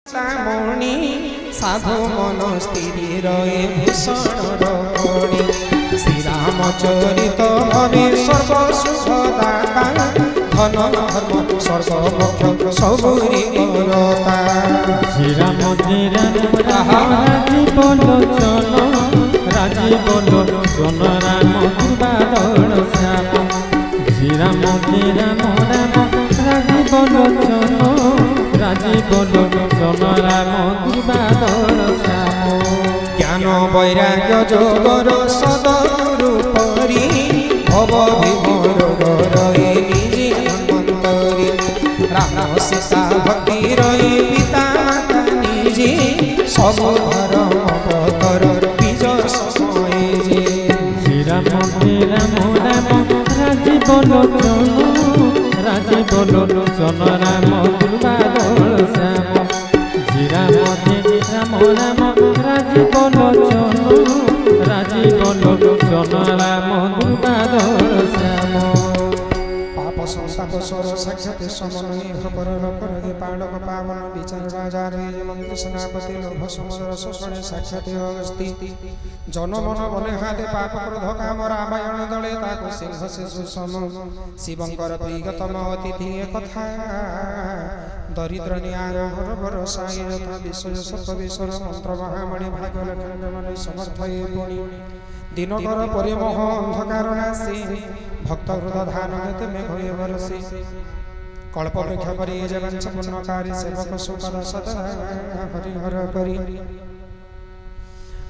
মণি সাধু মন স্থির রয়ে ভূষণর খনি শ্রীরামচরিত ভবে সর্বসুখদাতা ধন ধর্ম সর্বমোক্ষ সবুরি করতা শ্রীরাম রাজীব লোচন রাম দুর্বাদল শ্যাম শ্রীরাম রাম রাজীব লোচন রাম দুর্বাদল শ্যাম জ্ঞান বৈরাগ্য যোগর সদগুরু পরি ভব ভীমর রয়ে নিজে মন্তরি রাম সীতা ভক্তি রয়ে পিতা মাতা নিজে সব ধর্ম পতর বিজয় সময় যে শ্রীরাম রাজীব লোচন রাম দুর্বাদল শ্যাম শ্রীরাম রাম রাজীব লোচন রাম দুর্বাদল শ্যাম পাপ সংতাপ স্বর সাক্ষাৎ সমন্বয় খবর রকরে পাণ্ডব পাবন বিচার রাজা রে মন্ত্রী সেনাপতি লোভ সমুদ্র শোষণে সাক্ষাৎ অগস্তি জনমন বনে হাতে পাপ ক্রোধ কাম রামায়ণ দলে তাকু সিংহ শিশু সম শিবঙ্কর প্রিয়তম অতিথি কথা দরিদ্র নিয়ার ভর ভরসায় যথা বিশ্বজ সর্ব বিশ্বর মন্ত্র মহামণি ভাগল খণ্ডমণি সমর্থ পুণি দিনকর পরিমোহ অন্ধকার নাশী ভক্ত হৃদ ধান মেঘ হয়ে বরসি কল্প বৃক্ষ পরি যে বঞ্চ পুণ্যকারী সেবক সুপদ সদা হরিহর করি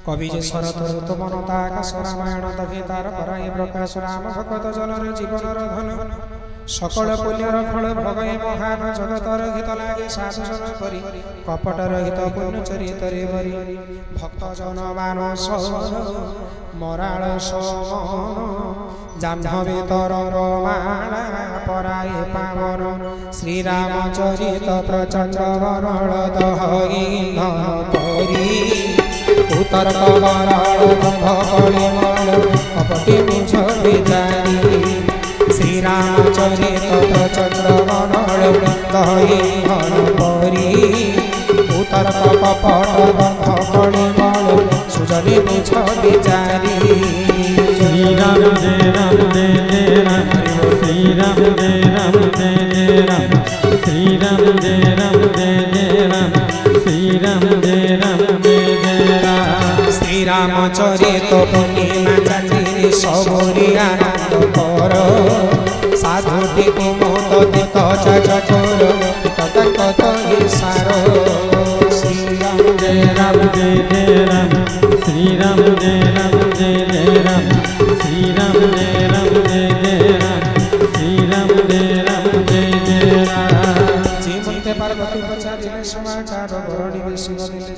কবি যে শরৎ ঋতু মনতা আকাশ রামায়ণ তবে তার পরায় প্রকাশ রাম ভগত জনর জীবনর ধন সকল পুণ্যর ফল ভগে মহান জগতর হিত লাগে সাধু জন করি কপট রহিত পুণ্য চরিতরে বরি ভক্ত জন মানস মরাল সমন জাহ্নবী তরঙ্গ মালা পরায়ে পাবন শ্রীরামচরিত প্রচণ্ড বরল দহীন্ধন পরি উতর্ক বরল গন্ধ কলিমল কপটি মিছ বিচারি শ্রীরামচরিত প্রচণ্ড বরল দহীন্ধন পরি উতর্ক কপট গন্ধ কলিমল সুজনি মিছ বিচারি श्रीराम जय राम श्रीराम जय राम श्रीराम जय राम श्रीराम जय राम श्रीरामचरित पूर्णिमा चांदी सबुरी आनंद कर साधुटी कुमोद दित चकोर तक सार श्रीराम जय राम श्रीराम जय राम श्रीराम जय राम श्रीराम जय राम जीवंते पार्वती पचारिले समाचार बरणी शिव दिले।